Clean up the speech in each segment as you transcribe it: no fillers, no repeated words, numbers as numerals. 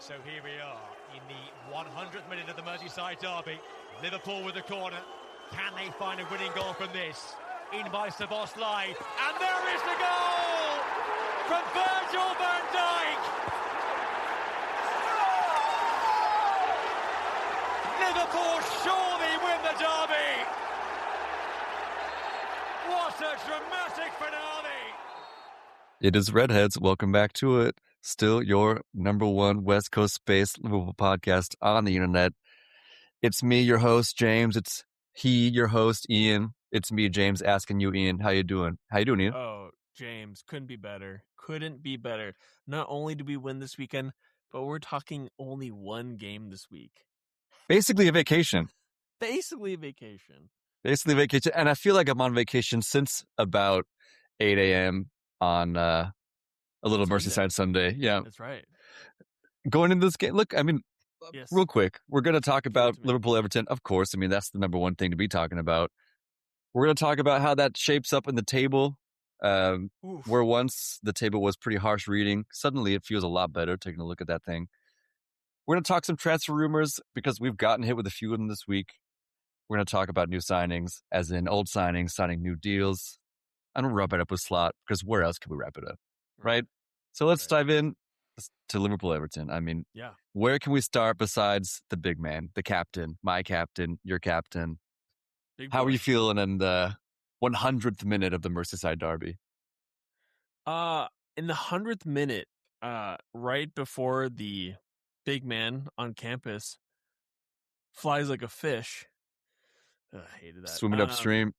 So here we are in the 100th minute of the Merseyside derby. Liverpool with the corner. Can they find a winning goal from this? In by Szoboszlai. And there is the goal from Virgil van Dijk. Liverpool surely win the derby. What a dramatic finale. It is Redheads. Welcome back to it. Still your number one West Coast-based Liverpool podcast on the internet. It's me, your host, James. It's he, your host, Ian. It's me, James, asking you, Ian, how you doing? How you doing, Ian? Oh, James, couldn't be better. Couldn't be better. Not only did we win this weekend, but we're talking only one game this week. Basically a vacation. Basically a vacation. And I feel like I'm on vacation since about 8 a.m. on a little Merseyside Sunday. Yeah. That's right. Going into this game, look, I mean, Yes. real quick, we're going to talk about Liverpool-Everton. Of course, I mean, that's the number one thing to be talking about. We're going to talk about how that shapes up in the table, where once the table was pretty harsh reading. Suddenly it feels a lot better taking a look at that thing. We're going to talk some transfer rumors because we've gotten hit with a few of them this week. We're going to talk about new signings, as in old signings, signing new deals. I'm going to wrap it up with Slot because where else can we wrap it up, right? So let's dive in to Liverpool-Everton. I mean, where can we start besides the big man, the captain, my captain, your captain? How are you feeling in the 100th minute of the Merseyside derby? In the 100th minute, right before the big man on campus flies like a fish. I hated that. Swimming upstream.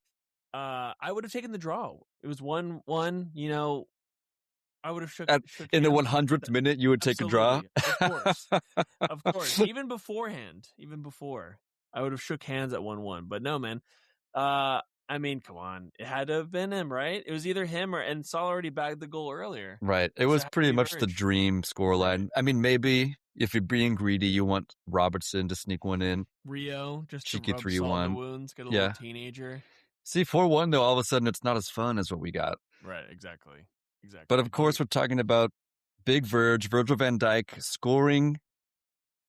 I would have taken the draw. It was 1-1, you know. I would have shook in the 100th minute, you would take a draw? Of course. Even beforehand, I would have shook hands at 1-1. But no, man. I mean, come on. It had to have been him, right? It was either him and Saul already bagged the goal earlier. Right. It was pretty much the dream scoreline. Right. I mean, maybe if you're being greedy, you want Robertson to sneak one in. Rio, just cheeky to rub salt in the wounds, get a little teenager. See, 4-1, though, all of a sudden, it's not as fun as what we got. Right, exactly. But of course, we're talking about Big Virgil van Dijk scoring,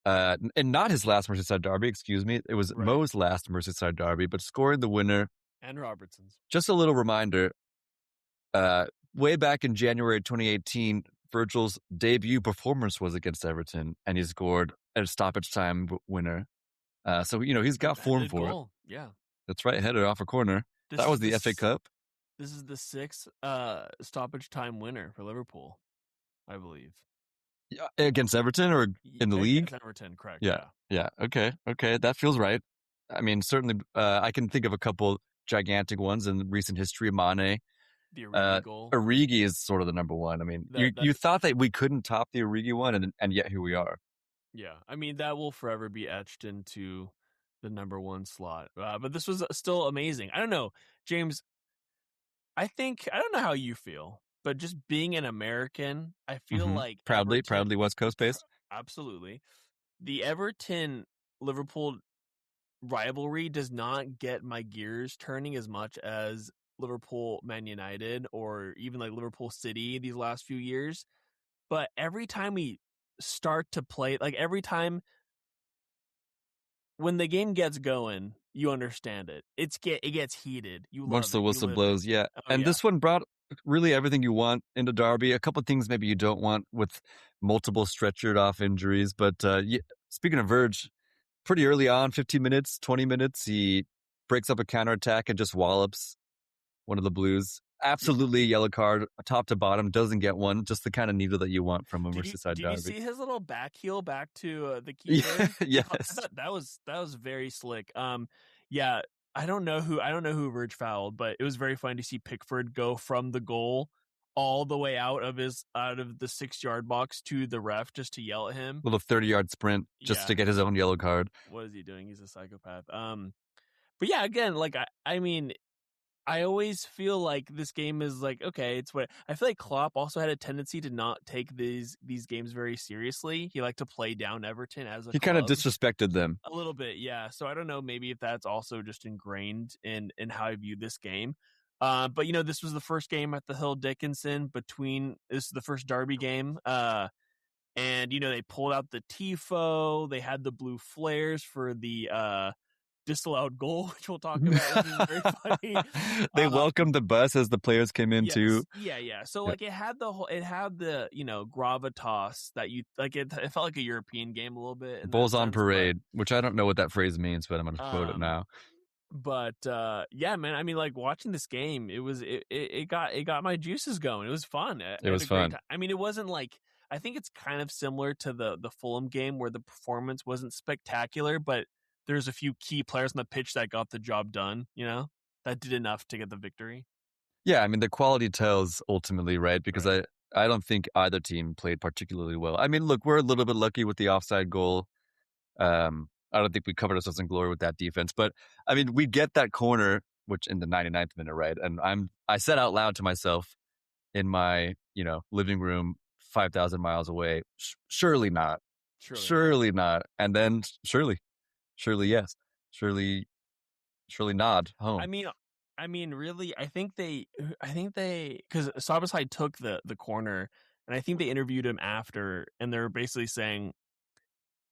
and not his last Merseyside derby, excuse me. It was Mo's last Merseyside derby, but scoring the winner. And Robertson's. Just a little reminder, way back in January 2018, Virgil's debut performance was against Everton, and he scored a stoppage time winner. So, you know, he's got form for it. Yeah. That's right, headed off a corner. That was the FA Cup. This is the 6th stoppage time winner for Liverpool, I believe. Yeah, against Everton or in the league? Against Everton, correct. Yeah. Okay. That feels right. I mean, certainly, I can think of a couple gigantic ones in recent history. Mane. The Origi goal. Origi is sort of the number one. I mean, you thought that we couldn't top the Origi one, and yet here we are. Yeah. I mean, that will forever be etched into the number one slot. But this was still amazing. I don't know, James. I don't know how you feel, but just being an American, I feel like proudly West Coast based. Absolutely. The Everton-Liverpool rivalry does not get my gears turning as much as Liverpool-Man United or even like Liverpool City these last few years. But every time we start to play, like every time when the game gets going, you understand it. It gets heated. You love once the whistle blows, yeah. This one brought really everything you want into derby. A couple of things maybe you don't want with multiple stretchered off injuries. But speaking of Verge, pretty early on, 15 minutes, 20 minutes, he breaks up a counterattack and just wallops one of the Blues. Absolutely yellow card, top to bottom, doesn't get one. Just the kind of needle that you want from a Merseyside derby. Did you see his little back heel back to the keeper? Yes, that was very slick. Yeah, I don't know who Verge fouled, but it was very fun to see Pickford go from the goal all the way out of the 6-yard box to the ref just to yell at him. Little 30-yard sprint just to get his own yellow card. What is he doing? He's a psychopath. But yeah, again, like I mean, I always feel like this game is like, okay, it's what I feel like Klopp also had a tendency to not take these games very seriously. He liked to play down Everton as a He kind of disrespected them a little bit. Yeah. So I don't know, maybe if that's also just ingrained in how I view this game. But you know, this was the first game at the Hill Dickinson this is the first derby game. And, they pulled out the tifo. They had the blue flares for the disallowed goal, which we'll talk about, which is very funny. They welcomed the bus as the players came in too. Yeah. So like it had the gravitas that you like. It felt like a European game a little bit. Bulls on parade, which I don't know what that phrase means, but I'm going to quote it now. But yeah, man. I mean, like watching this game, it got my juices going. It was fun. It was fun. I mean, it wasn't like, I think it's kind of similar to the Fulham game where the performance wasn't spectacular, but there's a few key players on the pitch that got the job done. That did enough to get the victory. Yeah, I mean the quality tells ultimately, right? Because I don't think either team played particularly well. I mean, look, we're a little bit lucky with the offside goal. I don't think we covered ourselves in glory with that defense, but I mean, we get that corner, which in the 99th minute, right? And I said out loud to myself in my, living room 5,000 miles away, surely not. Surely not. And then surely yes. Surely nod home. I mean, really, I think they, because Sabasai took the corner, and I think they interviewed him after, and they're basically saying,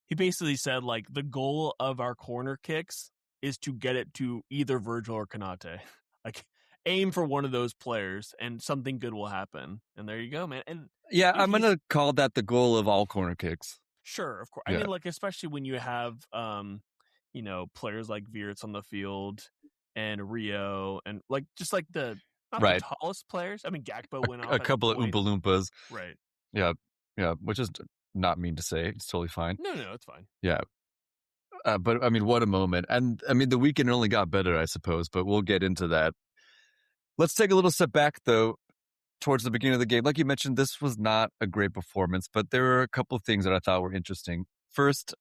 he basically said, like, the goal of our corner kicks is to get it to either Virgil or Konate. Like, aim for one of those players, and something good will happen. And there you go, man. And yeah, I'm going to call that the goal of all corner kicks. Sure, of course. Yeah. I mean, like, especially when you have, players like Wirtz on the field and Rio and, like, just like the tallest players. I mean, Gakpo went off a couple of Oompa Loompas. Right. Yeah, which is not mean to say. It's totally fine. No, it's fine. Yeah. But, I mean, what a moment. And, I mean, the weekend only got better, I suppose, but we'll get into that. Let's take a little step back, though, towards the beginning of the game. Like you mentioned, this was not a great performance, but there were a couple of things that I thought were interesting. First,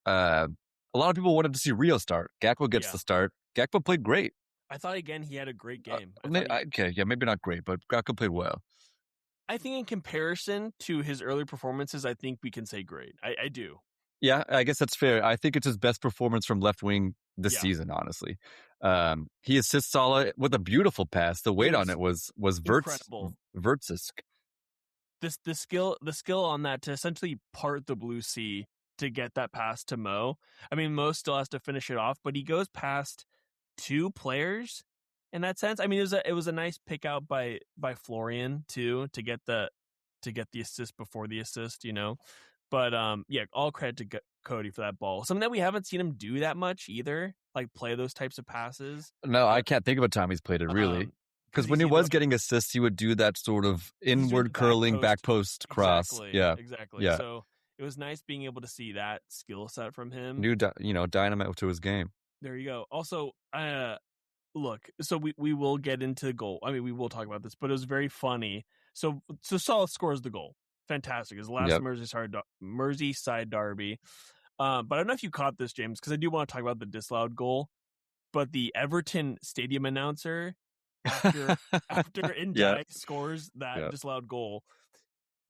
a lot of people wanted to see Rio start. Gakpo gets the start. Gakpo played great. I thought, again, he had a great game. Okay, yeah, maybe not great, but Gakpo played well. I think in comparison to his early performances, I think we can say great. I do. Yeah, I guess that's fair. I think it's his best performance from left wing this season, honestly. He assists Salah with a beautiful pass. The weight on it was Wirtzisk. The skill on that to essentially part the blue sea to get that pass to Mo. I mean, Mo still has to finish it off, but he goes past two players in that sense. I mean, it was a nice pick out by Florian too to get the assist before the assist, But yeah, all credit to Cody for that ball. Something that we haven't seen him do that much either, like play those types of passes. No, I can't think of a time he's played it really. Because when he was getting assists, he would do that sort of inward curling back post cross. Exactly. Yeah. So it was nice being able to see that skill set from him. New, dynamite to his game. There you go. Also, look, so we will get into the goal. I mean, we will talk about this, but it was very funny. So Salah scores the goal. Fantastic. His last Merseyside derby. But I don't know if you caught this, James, because I do want to talk about the disallowed goal. But the Everton stadium announcer, after Ndiaye scores that disallowed goal,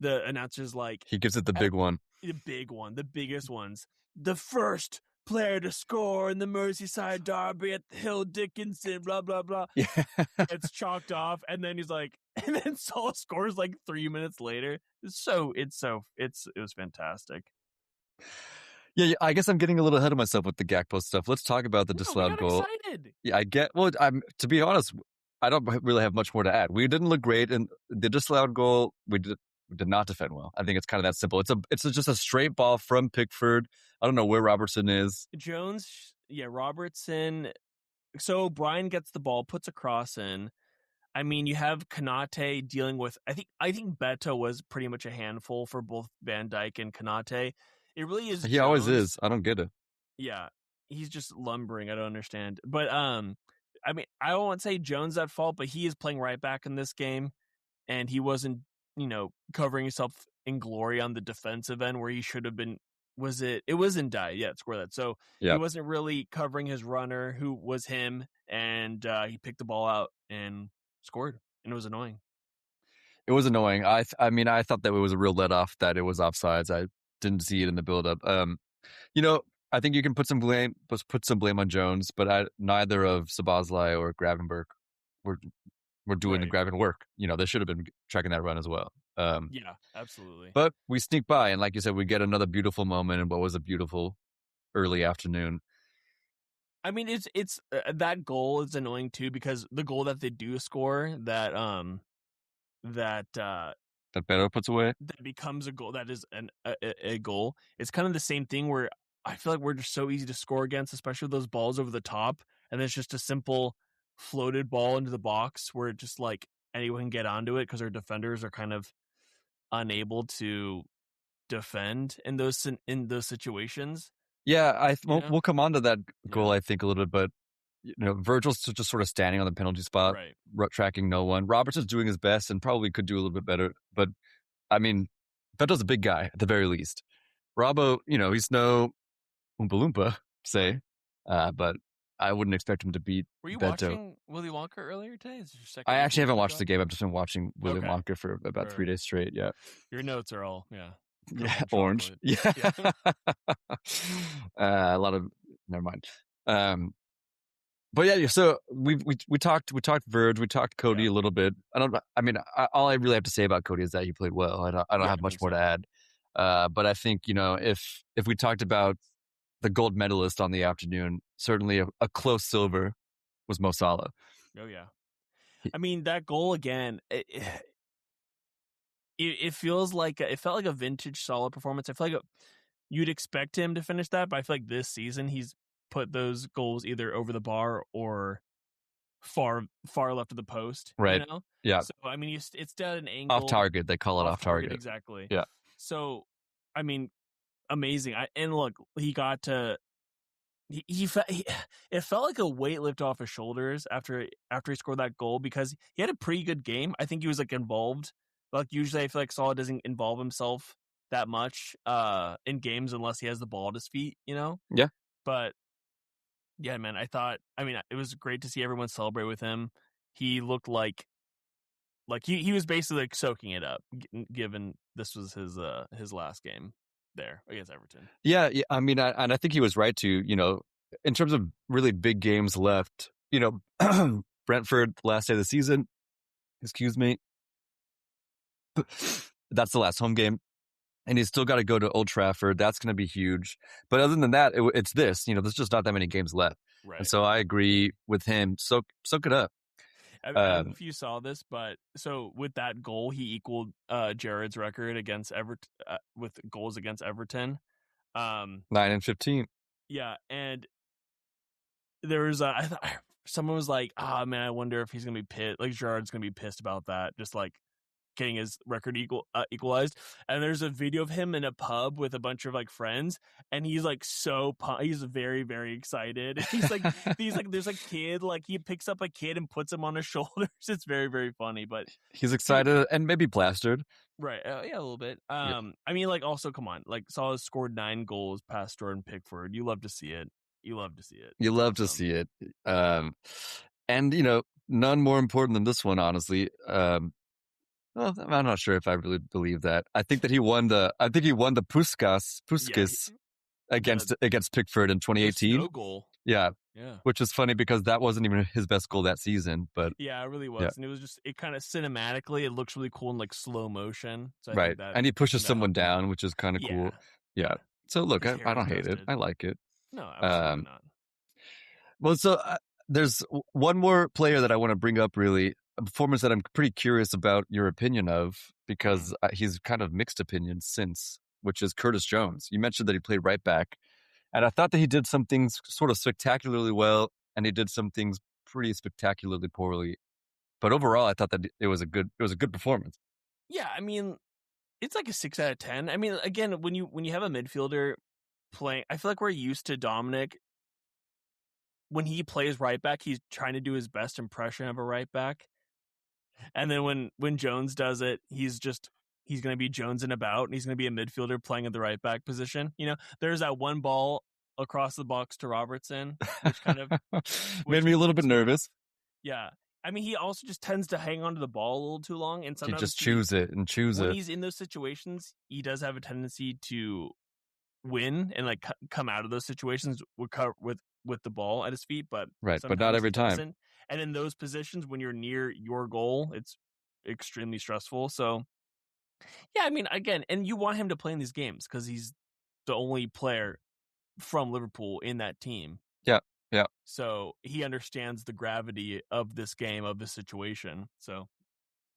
the announcer's like, he gives it the big one. The big one, the biggest ones. The first player to score in the Merseyside derby at Hill Dickinson, blah blah blah. Yeah. It's chalked off, and then he's like, and then Saul scores like 3 minutes later. It was fantastic. Yeah, I guess I'm getting a little ahead of myself with the Gakpo stuff. Let's talk about the disallowed goal. Excited. Yeah, to be honest, I don't really have much more to add. We didn't look great, and the disallowed goal, we did not defend well. I think it's kind of that simple. It's just a straight ball from Pickford. I don't know where Robertson is. Robertson. So Brian gets the ball, puts a cross in. I mean, you have Konate dealing with. I think Beto was pretty much a handful for both Van Dijk and Konate. It really is. He always is. I don't get it. Yeah, he's just lumbering. I don't understand. But I mean, I won't say Jones at fault, but he is playing right back in this game, and he wasn't, covering himself in glory on the defensive end where he should have been. It was Ndiaye, score that. So he wasn't really covering his runner, who was him, and he picked the ball out and scored, and it was annoying. It was annoying. I mean, I thought that it was a real let off that it was offsides. I didn't see it in the build-up. I think you can put some blame on Jones, but neither of Szoboszlai or Gravenberch were doing the Right. grab and work. They should have been tracking that run as well. Yeah, absolutely. But we sneak by, and like you said, we get another beautiful moment in what was a beautiful early afternoon. I mean, it's that goal is annoying too, because the goal that they do score that That Beto puts away. that becomes a goal, that is a goal. It's kind of the same thing where I feel like we're just so easy to score against, especially with those balls over the top, and it's just a simple floated ball into the box where it just like anyone can get onto it because our defenders are kind of unable to defend in those situations. Yeah, You know? we'll come on to that goal, Yeah. I think, a little bit, but Virgil's just sort of standing on the penalty spot, Right. tracking no one. Robertson's doing his best and probably could do a little bit better, but I mean, Beto's a big guy at the very least. Robbo, he's no Oompa Loompa, say, but I wouldn't expect him to beat Were you Beto. watching Willy Wonka earlier today? Is this your second I actually Willy haven't Wonka watched job? the game. I've just been watching Willy Okay. Wonka for about 3 days straight. Yeah. Your notes are all Yeah, orange. chocolate. Yeah. A lot of never mind. But yeah, so we talked Verge, we talked Cody Yeah. a little bit. All I really have to say about Cody is that he played well. I don't Yeah, have I much think more so. to add. But I think if we talked about the gold medalist on the afternoon, certainly a close silver was Mo Salah. Oh yeah. I mean, that goal again, it feels like it felt like a vintage Salah performance. I feel like you'd expect him to finish that, but I feel like this season he's put those goals either over the bar or far left of the post. Right. Yeah. So I mean, it's at an angle, Off target. They call it off target. Exactly. Yeah. So I mean, amazing. And look, he got to. It felt like a weight lift off his shoulders after he scored that goal, because he had a pretty good game. I think he was like involved. Like usually I feel like Salah doesn't involve himself that much in games unless he has the ball at his feet, Yeah. But yeah, man, I mean, it was great to see everyone celebrate with him. He looked like he was basically like soaking it up, given this was his last game there against Everton. Yeah, I mean, and I think he was right to, in terms of really big games left, Brentford, last day of the season, excuse me, that's the last home game. And he's still got to go to Old Trafford. That's going to be huge. But other than that, it's this, there's just not that many games left. Right. And so I agree with him. Soak it up. I don't know if you saw this, but so with that goal, he equaled Jared's record against Everton with goals against Everton. 9 and 15. Yeah, and there was someone was like, "Ah, man, I wonder if he's gonna be pissed. Like Gerard's gonna be pissed about that, just like getting his record equalized." And there's a video of him in a pub with a bunch of like friends, and he's like he's very, very excited. He's like there's a kid, like he picks up a kid and puts him on his shoulders. It's very, very funny, but he's excited and maybe plastered. Right. Yeah, a little bit. I mean, like, also, come on. Like, Salah scored 9 goals past Jordan Pickford. You love to see it. You love to see it. And, none more important than this one, honestly. Well, I'm not sure if I really believe that. I think that he won the Puskas against Pickford in 2018. No goal. Yeah. Yeah. Which is funny because that wasn't even his best goal that season, but yeah, it really was. Yeah. And it was just, it kind of cinematically, it looks really cool in like slow motion. So I right. think that, And he pushes someone down, which is kind of cool. Yeah. So look, I don't hate it. I like it. No, absolutely not. Well, so there's one more player that I want to bring up, really, a performance that I'm pretty curious about your opinion of, because he's kind of mixed opinions since, which is Curtis Jones. You mentioned that he played right back, and I thought that he did some things sort of spectacularly well, and he did some things pretty spectacularly poorly. But overall, I thought that it was a good performance. Yeah, I mean, it's like a 6 out of 10. I mean, again, when you have a midfielder playing, I feel like we're used to Dominic. When he plays right back, he's trying to do his best impression of a right back. And then when Jones does it, he's going to be Jones and about, and he's going to be a midfielder playing at the right back position. There's that one ball across the box to Robertson, which kind of made me a little bit nervous. Yeah. I mean, he also just tends to hang on to the ball a little too long, and sometimes he just choose it. When he's in those situations, he does have a tendency to win and like come out of those situations with the ball at his feet, but right, but not every time. And in those positions, when you're near your goal, it's extremely stressful. So, yeah, I mean, again, and you want him to play in these games because he's the only player from Liverpool in that team. Yeah, yeah. So he understands the gravity of this game, of this situation. So,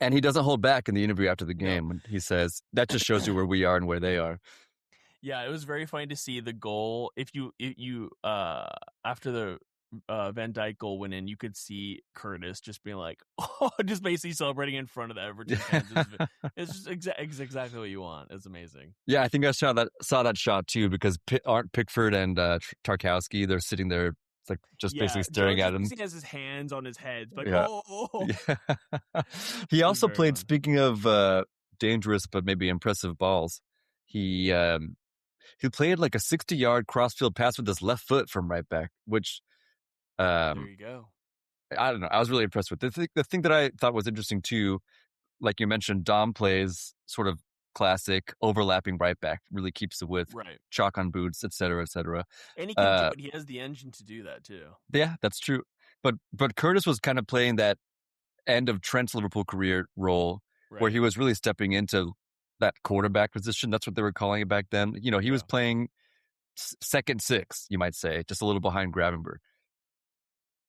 and he doesn't hold back in the interview after the No. game when he says that just shows you where we are and where they are. yeah, it was very funny to see the goal. If you after the Van Dijk goal went in, you could see Curtis just being like, oh, just basically celebrating in front of the Everton fans. It's just exactly what you want. It's amazing. Yeah, I think I saw that shot too because aren't Pickford and Tarkowski, they're sitting there like just basically staring at him. He has his hands on his head. Like, Yeah. oh. Yeah. He also played, fun. speaking of dangerous but maybe impressive balls, he played like a 60-yard crossfield pass with his left foot from right back, which There you go. I don't know. I was really impressed with the thing that I thought was interesting too. Like you mentioned, Dom plays sort of classic overlapping right back, really keeps the width, Right. chalk on boots, et cetera, et cetera. And he can do it. He has the engine to do that too. Yeah, that's true. But Curtis was kind of playing that end of Trent's Liverpool career role where he was really stepping into that quarterback position. That's what they were calling it back then. You know, he was playing second six, you might say, just a little behind Gravenberch,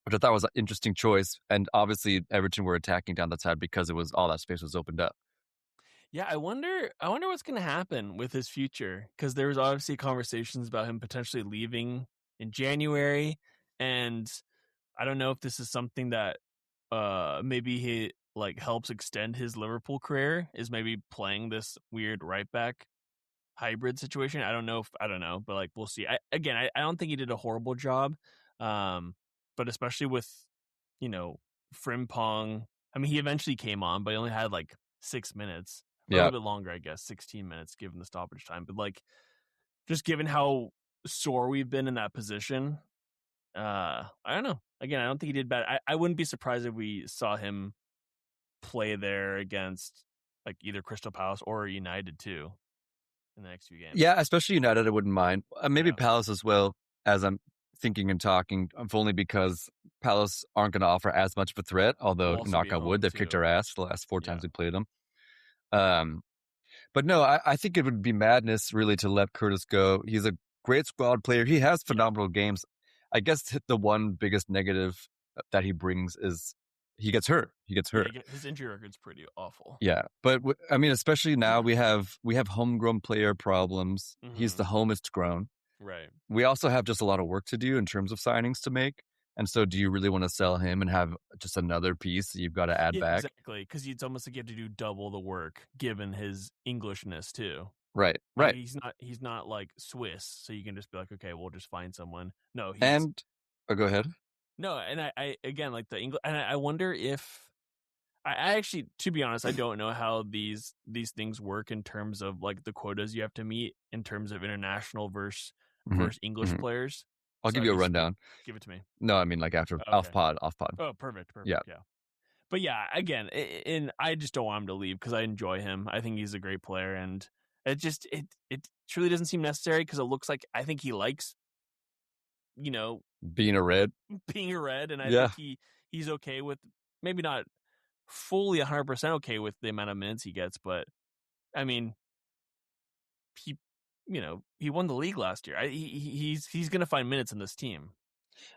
which I thought was an interesting choice. And obviously Everton were attacking down that side because it was all that space was opened up. Yeah, I wonder what's going to happen with his future, because there was obviously conversations about him potentially leaving in January, and I don't know if this is something that maybe he like helps extend his Liverpool career, is maybe playing this weird right back hybrid situation. I don't know, but like we'll see. I don't think he did a horrible job, but especially with Frimpong. I mean, he eventually came on, but he only had like 6 minutes. A little bit longer, I guess, 16 minutes given the stoppage time. But like, just given how sore we've been in that position, I don't know. Again, I don't think he did bad. I wouldn't be surprised if we saw him play there against like either Crystal Palace or United too in the next few games. Yeah, especially United, I wouldn't mind. Maybe Palace as well, as I'm thinking and talking, if only because Palace aren't going to offer as much of a threat, although, knock on wood, they've kicked our ass the last 4 times we played them. But no, I think it would be madness really to let Curtis go. He's a great squad player. He has phenomenal games. I guess the one biggest negative that he brings is he gets hurt. His injury record's pretty awful. Yeah, but I mean, especially now we have homegrown player problems. Mm-hmm. He's the homest grown. Right. We also have just a lot of work to do in terms of signings to make. And so do you really want to sell him and have just another piece that you've got to add back? Exactly, because it's almost like you have to do double the work given his Englishness too. Right. Like, he's not like Swiss, so you can just be like, okay, we'll just find someone. No, go ahead. No, and I again, like the English, and I wonder if I actually, to be honest, I don't know how these things work in terms of like the quotas you have to meet in terms of international versus English players. I'll give you a rundown. Give it to me. No, I mean like after off pod. Oh, perfect. Yeah. But yeah, again, and I just don't want him to leave because I enjoy him. I think he's a great player, and it truly doesn't seem necessary because it looks like I think he likes, being a Red, and I think he's okay with, maybe not fully 100% okay with the amount of minutes he gets, but I mean, he won the league last year. He's going to find minutes in this team.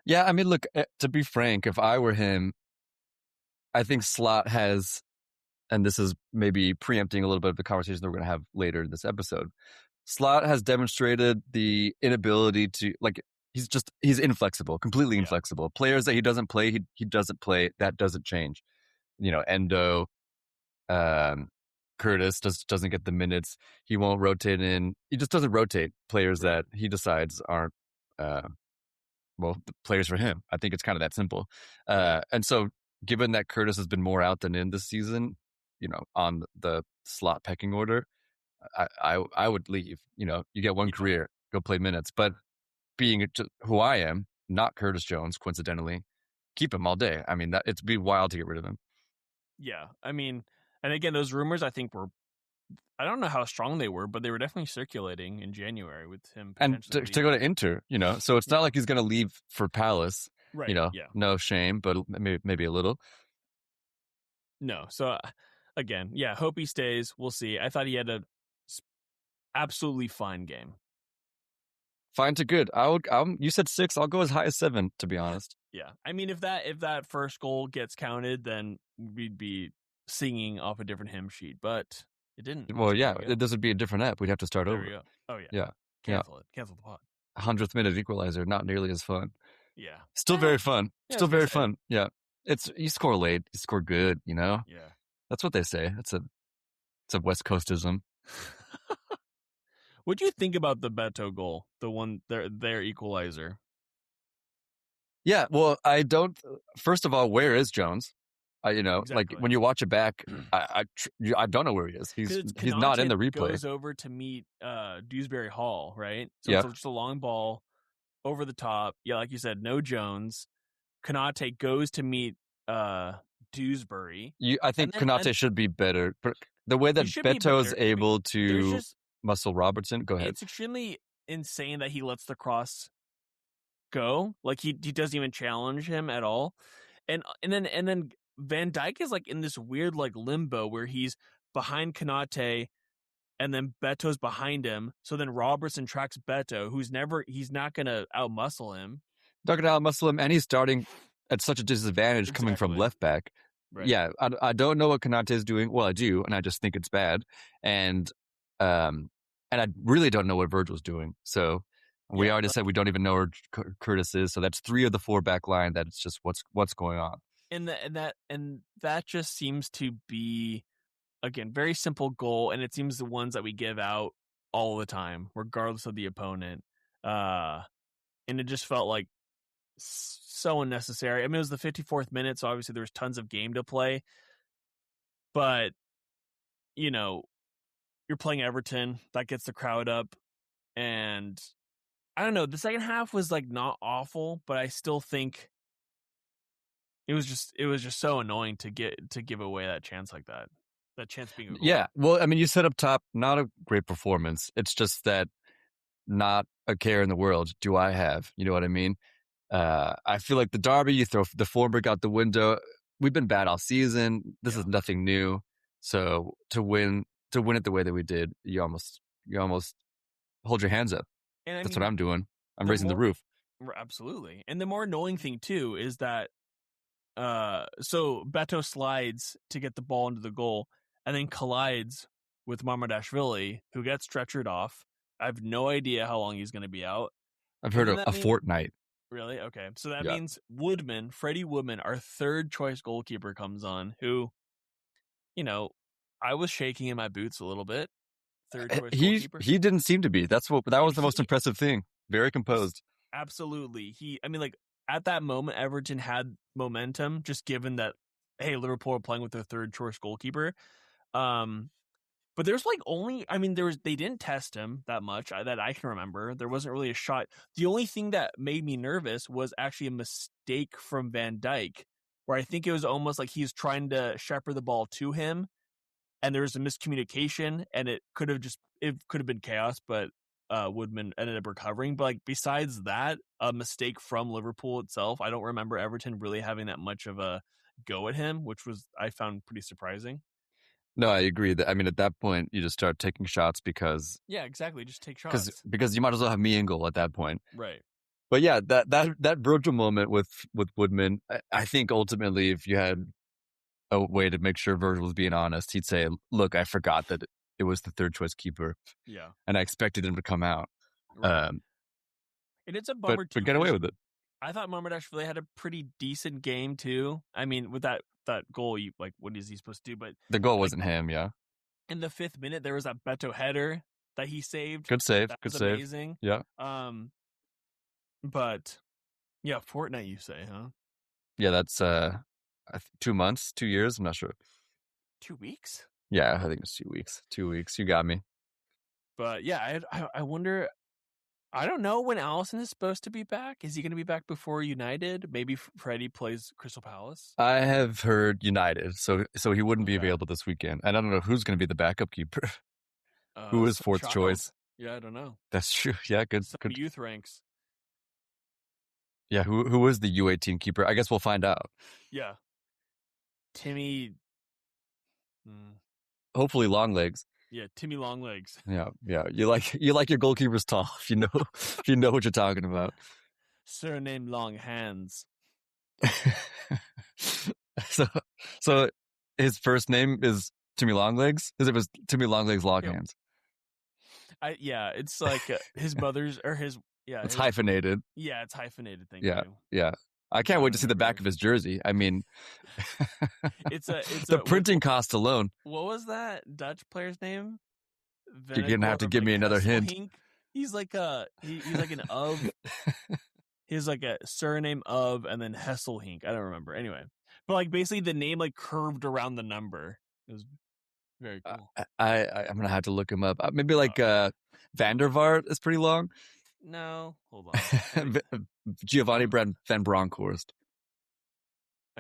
Yeah, I mean, look, to be frank, if I were him, I think Slot has, and this is maybe preempting a little bit of the conversation that we're going to have later in this episode. Slot has demonstrated the inability to, like, he's inflexible, completely inflexible. Players that he doesn't play, he doesn't play. That doesn't change. Endo, Curtis doesn't get the minutes. He won't rotate in. He just doesn't rotate players that he decides aren't, players for him. I think it's kind of that simple. And so given that Curtis has been more out than in this season, on the Slot pecking order, I would leave. You get one career, go play minutes. But being who I am, not Curtis Jones, coincidentally, keep him all day. I mean, it'd be wild to get rid of him. Yeah, I mean, and again, those rumors I think were, I don't know how strong they were, but they were definitely circulating in January with him. And to go to Inter, so it's not like he's going to leave for Palace. Right. You know, Yeah. no shame, but maybe a little. No. So again, yeah, hope he stays. We'll see. I thought he had a absolutely fine game. Fine to good. You said 6. I'll go as high as 7, to be honest. Yeah. I mean, if that first goal gets counted, then we'd be singing off a different hymn sheet, but it didn't. Well, So yeah, there we go. this would be a different app. We'd have to start There over. we go. Oh yeah. Yeah. Cancel it. Cancel the pod. 100th minute equalizer, not nearly as fun. Yeah. Still very fun. Yeah, I Still was gonna very say. fun. Yeah. It's you score late, you score good, you know? Yeah. That's what they say. It's a West Coastism. What'd you think about the Beto goal? The one their equalizer. Yeah, well, I don't. First of all, where is Jones? Exactly. Like when you watch it back, I don't know where he is. He's not in the replay. Goes over to meet Dewsbury Hall, right? So Yeah. it's just a long ball over the top. Yeah, like you said, no Jones. Konate goes to meet Dewsbury. I think Konate should be better. The way that Beto is able to muscle Robertson. Go ahead. It's extremely insane that he lets the cross go. Like he doesn't even challenge him at all. And then Van Dijk is like in this weird like limbo where he's behind Konate and then Beto's behind him. So then Robertson tracks Beto, he's not gonna outmuscle him. Not gonna outmuscle him, and he's starting at such a disadvantage coming from left back. Right. Yeah, I don't know what Konate is doing. Well, I do, and I just think it's bad. And I really don't know what Virgil's doing. So we already said we don't even know where Curtis is. So that's 3 of the 4 back line. That's just what's going on. And that just seems to be, again, very simple goal, and it seems the ones that we give out all the time, regardless of the opponent. And it just felt like so unnecessary. I mean, it was the 54th minute, so obviously there was tons of game to play. But, you know, you're playing Everton, that gets the crowd up, and I don't know, the second half was like not awful, but I still think it was just so annoying to give away that chance like that. That chance being a goal. Yeah. Well, I mean, you said up top, not a great performance. It's just that not a care in the world do I have. You know what I mean? I feel like the derby, you throw the Forberg out the window. We've been bad all season. This is nothing new. So to win it the way that we did, you almost hold your hands up. And that's what I'm doing. I'm raising the roof. Absolutely. And the more annoying thing too is that so Beto slides to get the ball into the goal and then collides with Mamardashvili, who gets stretchered off. I have no idea how long he's going to be out. I've heard a fortnight. Really? Okay. So that means Freddie Woodman, our third choice goalkeeper, comes on, who, you know, I was shaking in my boots a little bit. Third choice goalkeeper. He didn't seem to be. That was the most impressive thing. Very composed. Absolutely. At that moment, Everton had momentum, just given that, hey, Liverpool are playing with their third choice goalkeeper. But there's they didn't test him that much that I can remember. There wasn't really a shot. The only thing that made me nervous was actually a mistake from Van Dijk, where I think it was almost like he's trying to shepherd the ball to him, and there was a miscommunication, and it could have been chaos, but Woodman ended up recovering. But like besides that, a mistake from Liverpool itself, I don't remember Everton really having that much of a go at him, which I found pretty surprising. No, I agree. I mean, at that point, you just start taking shots because... Yeah, exactly. Just take shots. Because you might as well have me in goal at that point. Right. But yeah, that Virgil moment with Woodman, I think ultimately if you had a way to make sure Virgil was being honest, he'd say, look, I forgot that it was the third choice keeper. Yeah. And I expected him to come out. Right. And it's a bummer too. But get away with it. I thought Mamardashvili had a pretty decent game too. I mean, with that goal, what is he supposed to do? But the goal wasn't him, yeah. In the 5th minute, there was that Beto header that he saved. Good save. That good was save. Amazing. Yeah. But yeah, fortnight, you say, huh? Yeah, that's 2 months, 2 years. I'm not sure. 2 weeks? Yeah, I think it's 2 weeks. 2 weeks. You got me. But yeah, I wonder. I don't know when Allison is supposed to be back. Is he going to be back before United? Maybe Freddie plays Crystal Palace. I have heard United, so he wouldn't be available this weekend. And I don't know who's going to be the backup keeper. Who is fourth choice? Yeah, I don't know. That's true. Yeah, good. Youth ranks. Yeah, who is the U18 keeper? I guess we'll find out. Yeah. Timmy. Hopefully long legs. Yeah, Timmy Longlegs. Yeah. You like your goalkeepers tall if you know what you're talking about. Surname Long Hands. So his first name is Timmy Longlegs? As if it was Timmy Longlegs Long Hands. It's like his mother's or his It's hyphenated. Yeah, it's hyphenated. Thank Yeah. you. Yeah. I can't wait to see the back of his jersey. I mean, it's the printing cost alone. What was that Dutch player's name? You're gonna have to give me another hint. He's like he's like an of. He's like a surname of, and then Hesselhink. I don't remember. Anyway, but like basically the name like curved around the number. It was very cool. I'm gonna have to look him up. Maybe like Vandervaart is pretty long. No, hold on. Giovanni Van Bronckhorst.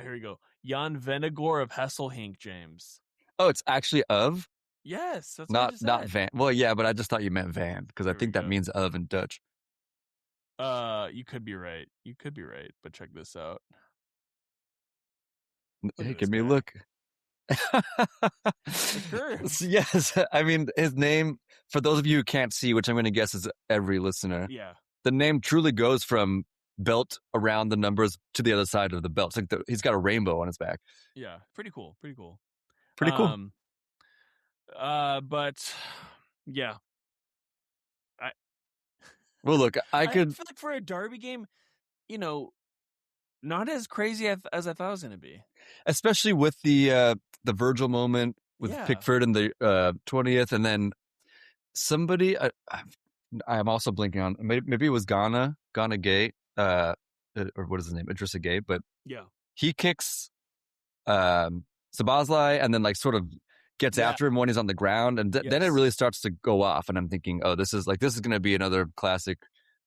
Here we go. Jan Venegor of Hesselhink, James. Oh, it's actually of? Yes, that's not Van. Well, yeah, but I just thought you meant Van because I think that means of in Dutch. You could be right. But check this out. Hey, give me a look. Yes, I mean his name. For those of you who can't see, which I'm going to guess is every listener. Yeah, the name truly goes from belt around the numbers to the other side of the belt. It's like he's got a rainbow on his back. Yeah, pretty cool. Pretty cool. But yeah, well, look, I feel like for a derby game, not as crazy as I thought it was going to be. Especially with the Virgil moment with Pickford in the 20th, and then somebody I'm also blinking on. Maybe it was Ghana Gate, or what is his name? Idrissa Gate, but he kicks Szoboszlai and then like sort of gets after him when he's on the ground, and then it really starts to go off. And I'm thinking, oh, this is going to be another classic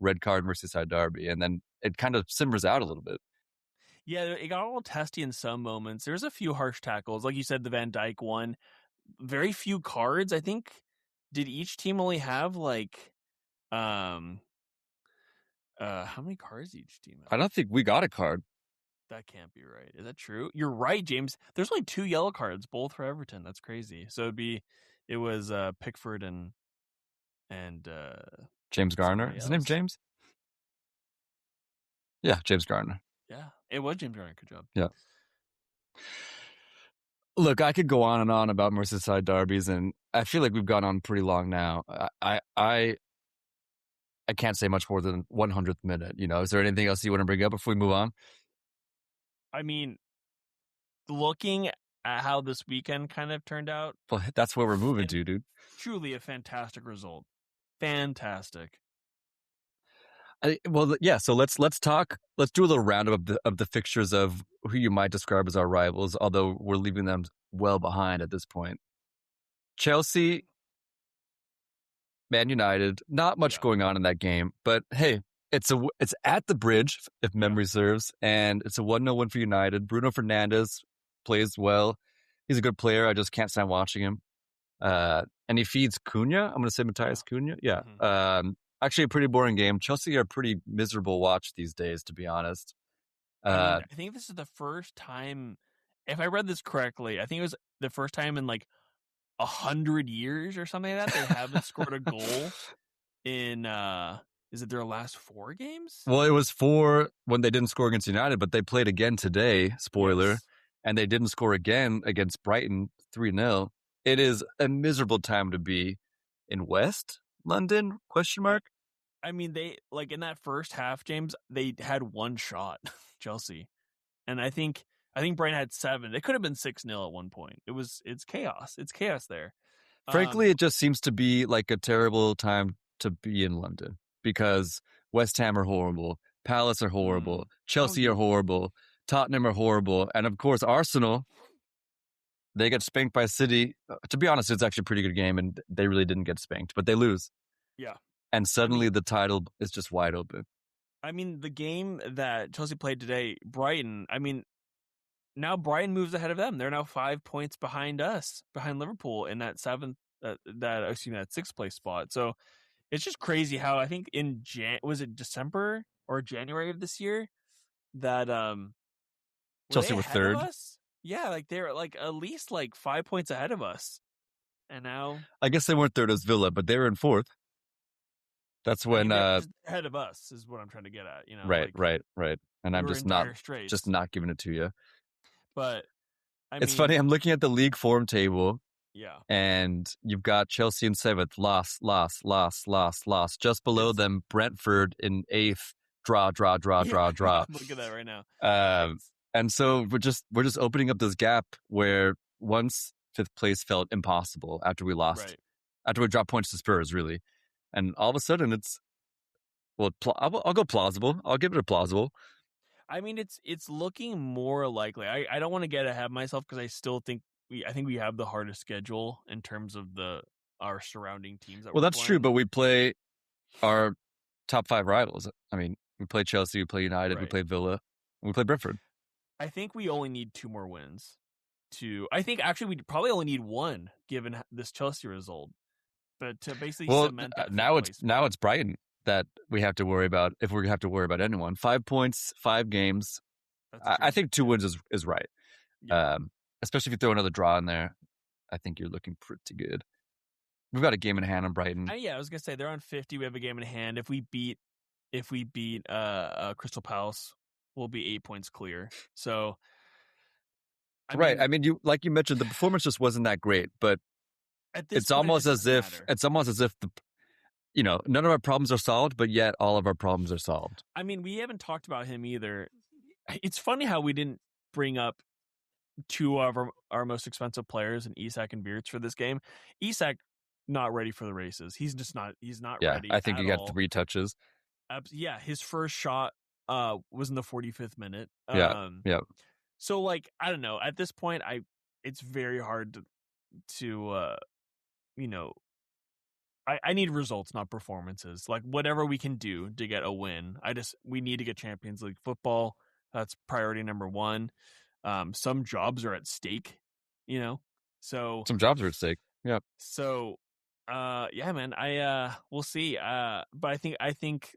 red card Merseyside derby, and then it kind of simmers out a little bit. Yeah, it got a little testy in some moments. There's a few harsh tackles, like you said, the Van Dijk one. Very few cards. I think. Did each team only have like, how many cards did each team have? I don't think we got a card. That can't be right. Is that true? You're right, James. There's only 2 yellow cards, both for Everton. That's crazy. So it was Pickford and James Garner. Is his name James? Yeah, James Garner. Yeah, it was James Garner. Good job. Yeah. Look, I could go on and on about Merseyside derbies, and I feel like we've gone on pretty long now. I can't say much more than 100th minute. Is there anything else you want to bring up before we move on? I mean, looking at how this weekend kind of turned out. Well, that's where we're moving to, dude. Truly a fantastic result. Fantastic. So let's talk. Let's do a little roundup of the fixtures of who you might describe as our rivals, although we're leaving them well behind at this point. Chelsea, Man United, not much going on in that game, but hey, it's at the Bridge, if memory serves, and it's a 1-0 win for United. Bruno Fernandes plays well. He's a good player. I just can't stand watching him. And he feeds Cunha. I'm going to say Matthias Cunha. Yeah. Mm-hmm. Actually, a pretty boring game. Chelsea are a pretty miserable watch these days, to be honest. I think this is the first time, if I read this correctly, I think it was the first time in like 100 years or something like that they haven't scored a goal in, is it their last 4 games? Well, it was 4 when they didn't score against United, but they played again today, spoiler, and they didn't score again against Brighton, 3-0. It is a miserable time to be in West London, ? I mean, they like in that first half, James, they had 1 shot, Chelsea. And I think Brighton had 7. It could have been 6-0 at one point. It's chaos. It's chaos there. Frankly, it just seems to be like a terrible time to be in London because West Ham are horrible, Palace are horrible, Chelsea are horrible, Tottenham are horrible, and of course Arsenal, they get spanked by City. To be honest, it's actually a pretty good game, and they really didn't get spanked, but they lose. Yeah. And suddenly the title is just wide open. I mean, the game that Chelsea played today, Brighton, I mean, now Brighton moves ahead of them. They're now 5 points behind us, behind Liverpool in that 6th place spot. So it's just crazy how I think in was it December or January of this year that were Chelsea they were ahead of third. us? Yeah, like they're like at least like 5 points ahead of us. And now I guess they weren't third as Villa, but they were in fourth. That's I when mean they're just ahead of us is what I'm trying to get at, right. like And we I'm were just in dire straits. not giving it to you. But I It's mean, funny. I'm looking at the league form table, yeah. and you've got Chelsea in seventh, loss. Just below them, Brentford in eighth, draw. I'm looking at that right now. And so we're just opening up this gap where once fifth place felt impossible after we lost, after we dropped points to Spurs, really, and all of a sudden it's I'll go plausible. I'll give it a plausible. I mean, it's looking more likely. I don't want to get ahead of myself because I still think we have the hardest schedule in terms of our surrounding teams that Well, we're that's playing. true, but we play our top 5 rivals. I mean, we play Chelsea, we play United, we play Villa, and we play Brentford. I think we only need 2 more wins. I think actually we probably only need 1 given this Chelsea result, but to basically cement that. Now it's Brighton that we have to worry about if we have to worry about anyone. 5 points, 5 games. I think 2 wins is right. Yeah. Especially if you throw another draw in there, I think you're looking pretty good. We've got a game in hand on Brighton. I was gonna say they're on 50. We have a game in hand. If we beat Crystal Palace, we'll be 8 points clear. So, I mean, you mentioned, the performance just wasn't that great, but it's almost as if none of our problems are solved, but yet all of our problems are solved. I mean, we haven't talked about him either. It's funny how we didn't bring up 2 of our most expensive players in Isak and Beerts for this game. Isak not ready for the races. He's just not. He's not ready. I think he got 3 touches. His first shot was in the 45th minute. Yeah. So like I don't know. At this point, it's very hard to I need results, not performances. Like whatever we can do to get a win. We need to get Champions League football. That's priority number 1. Some jobs are at stake, So some jobs are at stake. Yeah. So, man, we'll see. But I think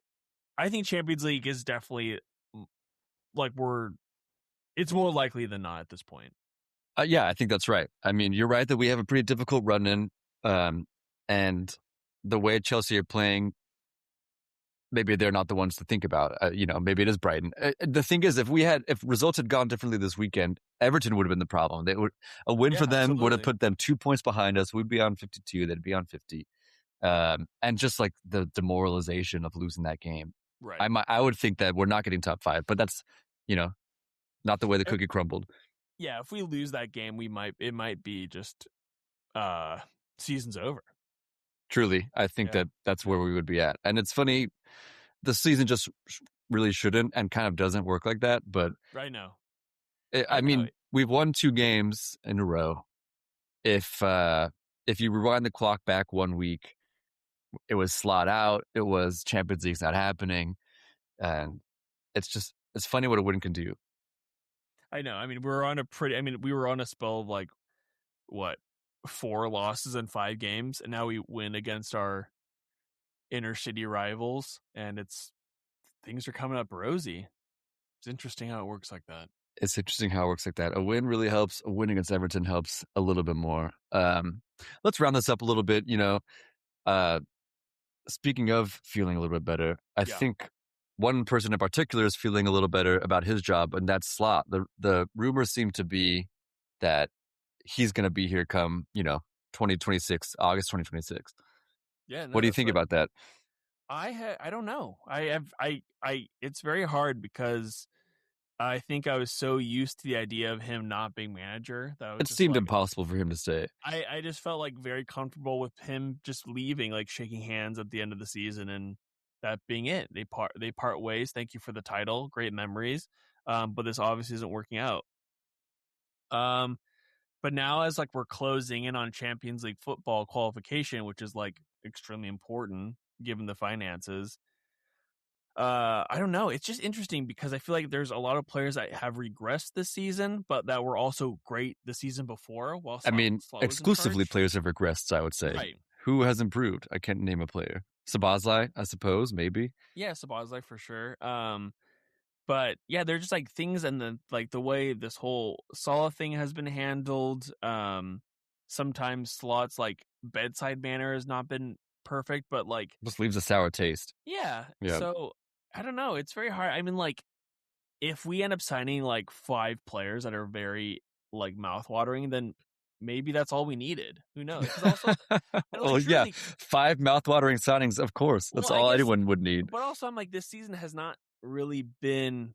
Champions League is definitely it's more likely than not at this point. Yeah, I think that's right. I mean, you're right that we have a pretty difficult run in, and the way Chelsea are playing, maybe they're not the ones to think about. Maybe it is Brighton. The thing is, if results had gone differently this weekend, Everton would have been the problem. A win for them would have put them 2 points behind us. We'd be on 52. They'd be on 50. And just like the demoralization of losing that game. Right. I would think that we're not getting top 5, but that's, not the way the cookie crumbled. Yeah. If we lose that game, it might be just, season's over. Truly. I think that's where we would be at. And it's funny, the season just really shouldn't and kind of doesn't work like that. But right now, we've won 2 games in a row. If you rewind the clock back 1 week, it was slot out. It was Champions League's not happening. And it's funny what a win can do. I know. I mean, we were on a spell of like, what, 4 losses in 5 games, and now we win against our inner city rivals, and things are coming up rosy. It's interesting how it works like that. A win really helps. A win against Everton helps a little bit more. Let's round this up a little bit. Speaking of feeling a little bit better, I think one person in particular is feeling a little better about his job, and that's Slot. The rumors seem to be that he's going to be here come, 2026, August 2026. Yeah. No, what do you think about that? I don't know. It's very hard because I think I was so used to the idea of him not being manager that it seemed impossible for him to stay. I just felt like very comfortable with him just leaving, like shaking hands at the end of the season, and that being it. They part ways. Thank you for the title. Great memories. But this obviously isn't working out. But now as like we're closing in on Champions League football qualification, which is like extremely important given the finances. I don't know. It's just interesting because I feel like there's a lot of players that have regressed this season, but that were also great the season before. Exclusively players have regressed, I would say. Right. Who has improved? I can't name a player. Sabazai, I suppose, maybe. Yeah, Sabazai for sure. But yeah, they're just like things, and the way this whole Salah thing has been handled. Sometimes slots like bedside manner has not been perfect, but like Just leaves a sour taste. yeah. Yeah. So I don't know. It's very hard. I mean, like if we end up signing like 5 players that are very like mouthwatering, then maybe that's all we needed. Who knows? Because also, and Oh like sure, yeah, 5 mouthwatering signings, of course. well, That's I all guess, anyone would need. but also I'm like this season has not really been.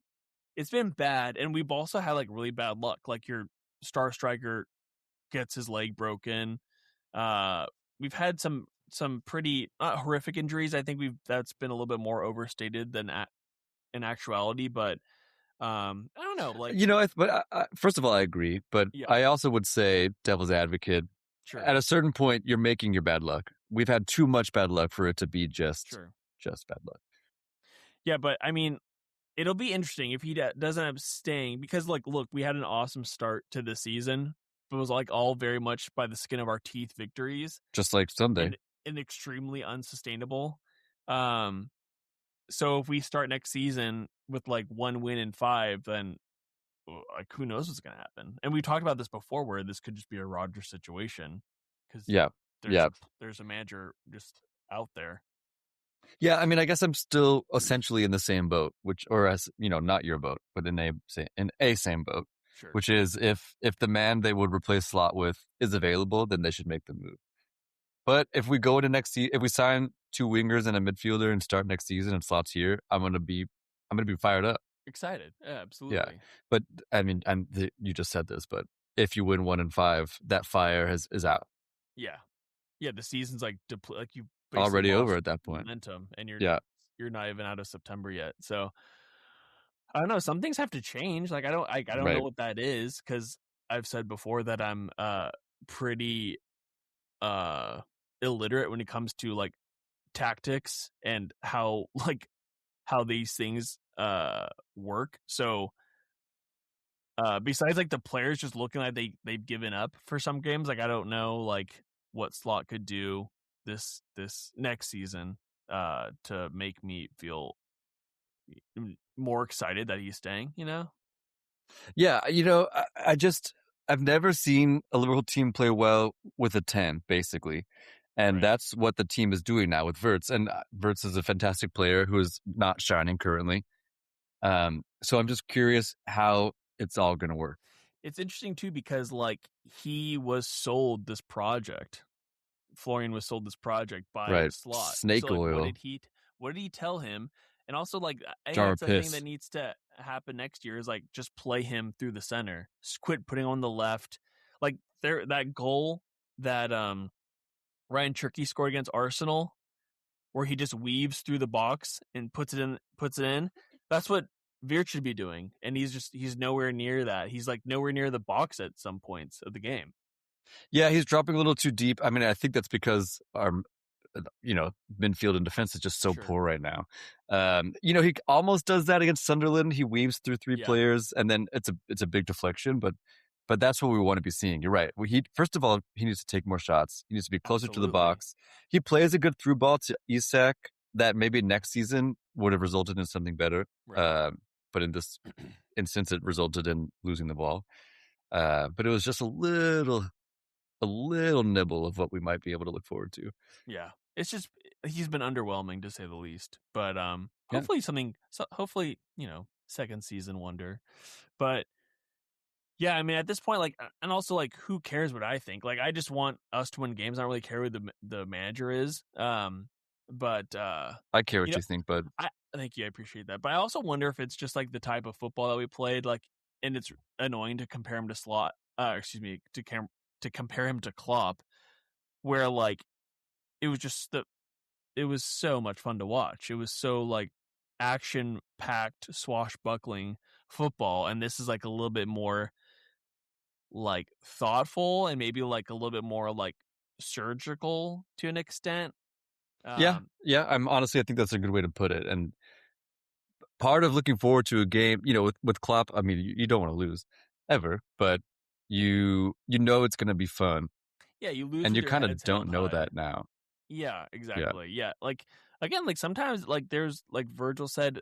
It's been bad, and we've also had like really bad luck. Like your star striker gets his leg broken. We've had some pretty not horrific injuries. I think that's been a little bit more overstated than in actuality. But I don't know. Like But first of all, I agree. But yeah, I also would say, devil's advocate, sure, at a certain point, you're making your bad luck. We've had too much bad luck for it to be just sure. bad luck. Yeah, but I mean, it'll be interesting if he doesn't end up staying because, like, look, we had an awesome start to the season. But it was like all very much by the skin of our teeth victories Just like Sunday. and extremely unsustainable. Um, so if we start next season with like 1 win in 5, then like who knows what's going to happen? And we talked about this before, where this could just be a Rodgers situation because Yeah. there's Yeah. there's a manager just out there. Yeah, I mean, I guess I'm still essentially in the same boat, or as not your boat, but in a same boat, Sure, which is if the man they would replace Slot with is available, then they should make the move. But if we go into next season, if we sign 2 wingers and a midfielder and start next season and Slot's here, I'm gonna be fired up. excited. Yeah, Yeah, absolutely. but I mean, you just said this, but if you win 1 and 5, that fire is out, Yeah, yeah. The season's like like you basically already over lost at that point. momentum, and Yeah, you're not even out of September yet. So I don't know. Some things have to change. Like I don't know right. what that is because I've said before that I'm pretty uh illiterate when it comes to like tactics and how like how these things work. So besides like the players just looking like they've given up for some games, like I don't know like what Slot could do this next season to make me feel more excited that he's staying, you know? Yeah, I've never seen a Liverpool team play well with a 10, basically. And Right. that's what the team is doing now with Wirtz. And Wirtz is a fantastic player who is not shining currently. So I'm just curious how it's all going to work. It's interesting too because like he was sold this project. Florian was sold this project by Right. Slot. So Snake like oil, what did he tell him? And also like jar that's of the thing that piss. needs to happen next year is like just play him through the center. Just quit putting on the left. Like that goal that Ryan Cherky scored against Arsenal where he just weaves through the box and puts it in. That's what Veer should be doing. And he's nowhere near that. He's like nowhere near the box at some points of the game. Yeah, he's dropping a little too deep. I mean, I think that's because our midfield and defense is just so Sure. poor right now. He almost does that against Sunderland. He weaves through 3 Yeah. players, and then it's a big deflection. But that's what we want to be seeing. You're right. First of all, he needs to take more shots. He needs to be closer to the Absolutely. box. He plays a good through ball to Isak that maybe next season would have resulted in something better. Right. But in this instance, it resulted in losing the ball. But it was just a little nibble of what we might be able to look forward to. Yeah. It's just he's been underwhelming to say the least. But Yeah. hopefully, second season wonder. But yeah, I mean at this point like and also like who cares what I think? Like I just want us to win games. I don't really care who the manager is. But I care you what know you think, bud. I thank you, I appreciate that. But I also wonder if it's just like the type of football that we played like and it's annoying to compare him to Slot excuse me, to compare him to Klopp where like it was just it was so much fun to watch. It was so like action packed, swashbuckling football, and this is like a little bit more like thoughtful and maybe like a little bit more like surgical to an extent. Yeah. I think that's a good way to put it. And part of looking forward to a game, with Klopp, I mean, you don't want to lose ever, but you know it's going to be fun, Yeah, you lose and with you your kind of heads don't held know high. that now. Yeah, Yeah. exactly. Yeah, like again, like sometimes like there's like Virgil said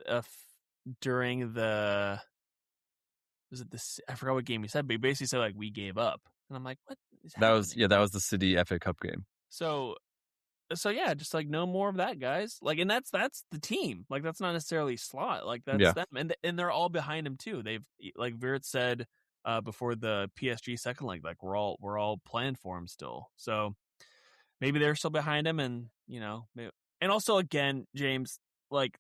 during the was it this I forgot what game he said, but he basically said like we gave up, and I'm like, what is happening? That was the City FA Cup game. So yeah, just like no more of that, guys. Like, and that's the team. Like, that's not necessarily Slot. Like, that's Yeah. them, and they're all behind him too. They've like Virt said before the PSG second leg, like we're all playing for him still. So maybe they're still behind him, and and also again, James, like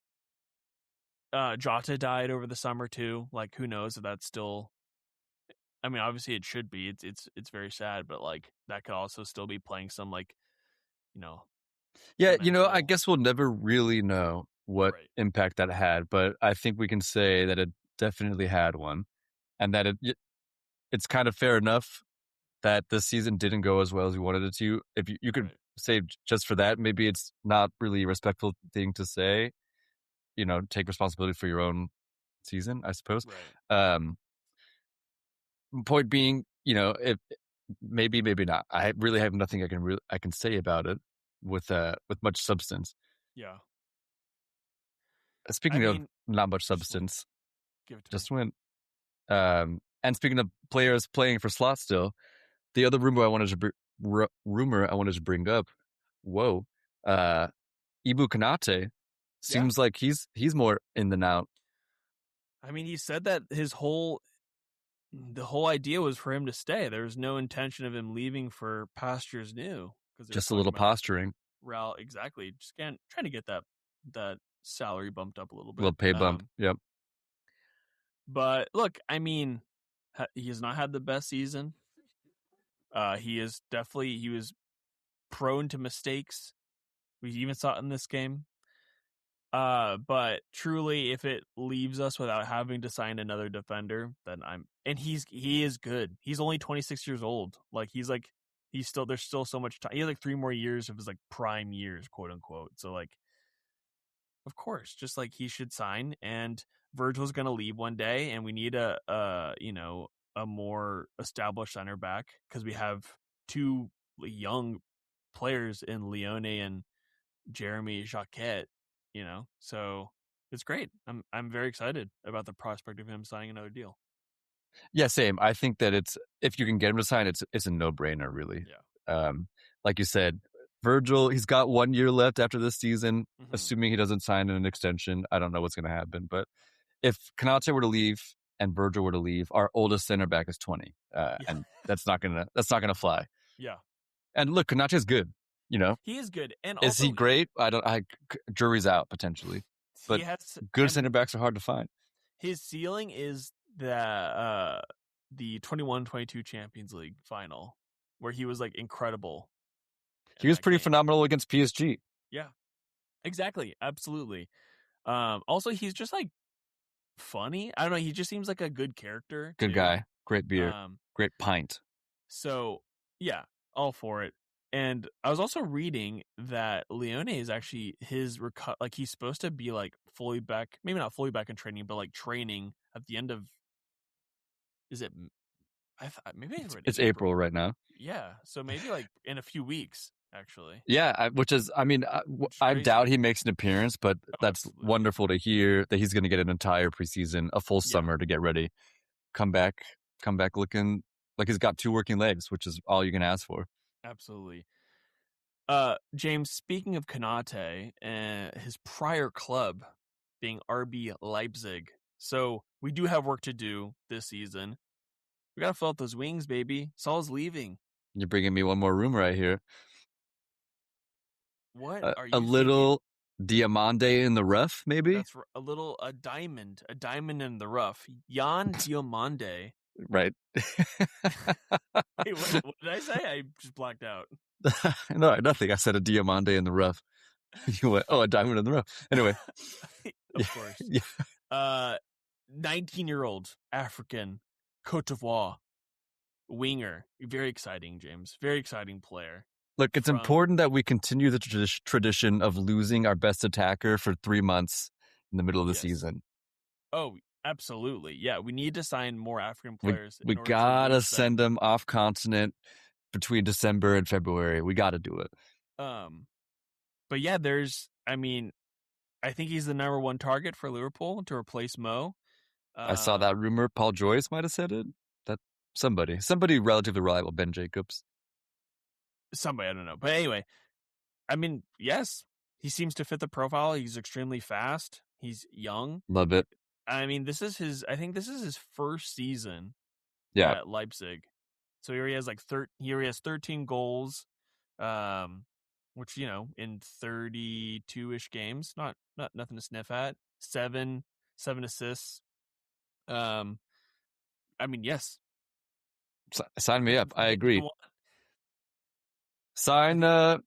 Jota died over the summer too. Like, who knows if that's still. I mean, obviously it should be. It's very sad, but like that could also still be playing some like you know Yeah, I mental. guess we'll never really know what Right. impact that had, but I think we can say that it definitely had one, and that it's kind of fair enough that this season didn't go as well as we wanted it to. If you could Right. say just for that, maybe it's not really a respectful thing to say. Take responsibility for your own season, I suppose. Right. Um, Point being, if maybe not. I really have nothing I can say about it with much substance. Yeah. I Speaking of mean, not much just win. substance, Give it to me. just win. And speaking of players playing for slot still, the other rumor I wanted to bring up. Whoa, uh, Ibu Kanate Yeah. seems like he's more in the now. I mean, he said that the whole idea was for him to stay. There was no intention of him leaving for pastures new because they were Just a talking little about posturing, Real exactly. Just trying to get that salary bumped up a little little bit. pay bump. Yep. But look, I mean, he has not had the best season. He was prone to mistakes. We even saw it in this game. But truly, if it leaves us without having to sign another defender, then he is good. He's only 26 years old. There's still so much time. He has like 3 more years of his like prime years, quote unquote. So like, of course, just like he should sign. And Virgil's gonna leave one day, and we need a more established center back because we have two young players in Leone and Jeremy Jacquet, so it's great. I'm very excited about the prospect of him signing another deal. Yeah, same. I think that if you can get him to sign, it's a no brainer, really. Yeah. Like you said, Virgil, he's got 1 year left after this season, Mm-hmm. assuming he doesn't sign an extension. I don't know what's going to happen, but if Kanate were to leave and Virgil were to leave, our oldest center back is 20, Yeah. and that's not gonna fly. Yeah. And look, Kanate's good. He is good, and Is also he great? I don't. Jury's out potentially, he but has good and center backs are hard to find. his ceiling is the 21-22 Champions League final where he was like incredible He in was that pretty game. phenomenal against PSG. Yeah. Exactly. Absolutely. Also he's just like funny. I don't know, he just seems like a good character Good too. guy, great beer, Um great pint. So, yeah, all for it. And I was also reading that Leone is actually like he's supposed to be like fully back, maybe not fully back in training, but like training at the end of is it I thought maybe I read It's April. April right now. Yeah, so maybe like in a few weeks actually. Yeah, Which is I crazy. doubt he makes an appearance, but Oh, that's absolutely. wonderful to hear that he's going to get an entire preseason, a full Yeah, summer to get ready. Come back looking like he's got two working legs, which is all you can ask for. absolutely. James, speaking of Konate and his prior club being RB Leipzig. So, we do have work to do this season. We gotta fill out those wings, baby. Saul's leaving. You're bringing me one more rumor right here. What are A you thinking? little Diamande in the rough, maybe? That's a diamond in the rough. Jan Diamande. Right. Wait, what did I say? I just blacked out. No, nothing. I said a Diamande in the rough. You went, oh, a diamond in the rough. Anyway. Of course. Yeah. 19-year-old African Cote d'Ivoire winger. Very exciting, James. Very exciting player. Look, it's From important that we continue the tradition of losing our best attacker for 3 months in the middle of the Yes. season. Oh, absolutely. Yeah, we need to sign more African We players. we in order gotta to send them off continent between December and February. We got to do it. But yeah, I think he's the number one target for Liverpool to replace Mo. I saw that rumor. Paul Joyce might have said it. That somebody relatively reliable, Ben Jacobs. Somebody, I don't know. But anyway, yes, he seems to fit the profile. He's extremely fast. He's young. Love it. This is his first season Yeah. at Leipzig. So here he has 13 goals, which, in 32-ish games, not nothing to sniff at. 7 assists. Yes. Sign me up. I Get agree. the one.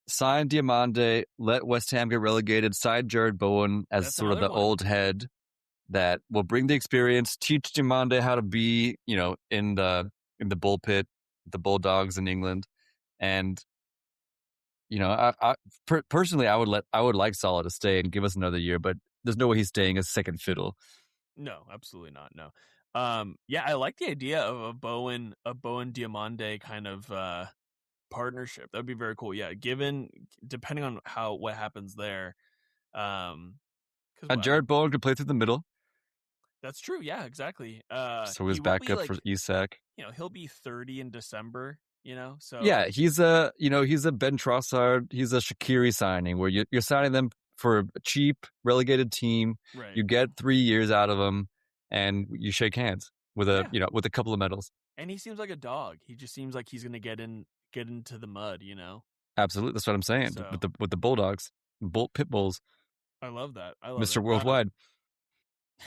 Sign Diamande. Let West Ham get relegated. Sign Jared Bowen as That's sort of the another one. old head that will bring the experience, teach Diamande how to be, in the bull pit, the Bulldogs in England. And, personally, I would like Salah to stay and give us another year, but there's no way he's staying as second fiddle. No, absolutely not. No. I like the idea of a Bowen Diamande kind of partnership. That'd be very cool. Yeah, depending on what happens there. And Jared Bowen could play through the middle. That's true. Yeah, exactly. So he's back up for Isak. He'll be 30 in December. So yeah, he's a Ben Trossard. He's a Shaqiri signing where you're signing them for a cheap relegated team. Right. You get 3 years out of them, and you shake hands with a couple of medals. And he seems like a dog. He just seems like he's gonna get into the mud. Absolutely, that's what I'm saying. So, with the Bulldogs, pit bulls. I love that. Mr. Worldwide. I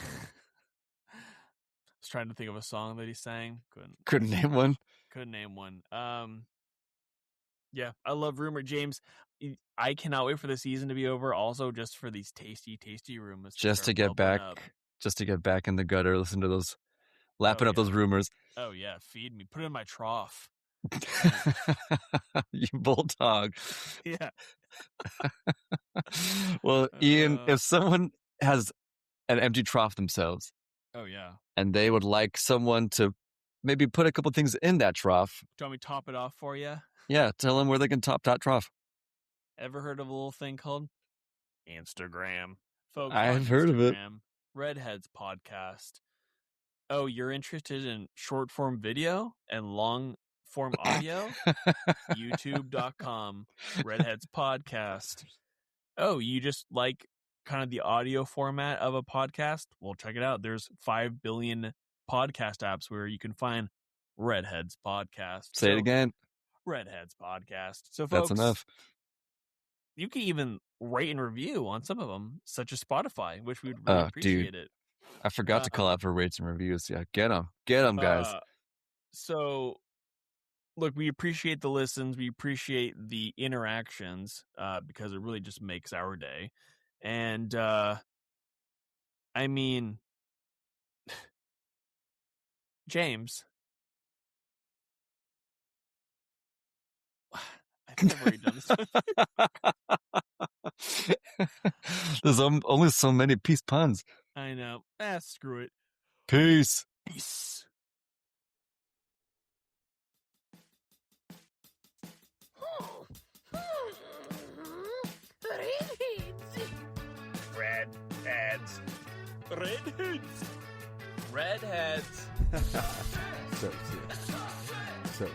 was trying to think of a song that he sang. Couldn't name one. Couldn't name one. Yeah, I love rumor. James, I cannot wait for the season to be over. Also, just for these tasty rumors. Just to get back in the gutter. Listen to those, lapping up those rumors. Oh yeah, feed me. Put it in my trough. You bulldog. Yeah. Well, Ian, if someone has an empty trough themselves. Oh yeah. And they would like someone to maybe put a couple things in that trough. Do you want me to top it off for you? Yeah, tell them where they can top that trough. Ever heard of a little thing called Instagram? Folks, I've heard of it. Redheads Podcast. Oh, you're interested in short form video and long form audio? YouTube.com, Redheads Podcast. Oh, you just like kind of the audio format of a podcast? Well, check it out. There's 5 billion podcast apps where you can find Redheads Podcast. Say it again. Redheads Podcast. So, folks, that's enough. You can even rate and review on some of them, such as Spotify, which we would really appreciate it. I forgot to call out for rates and reviews. Yeah, get them, guys. So, look, we appreciate the listens. We appreciate the interactions because it really just makes our day. And, James, I think I've already done this. There's only so many peace puns. I know. Screw it. Peace. Peace. Redheads. Redheads. Redheads. So sick.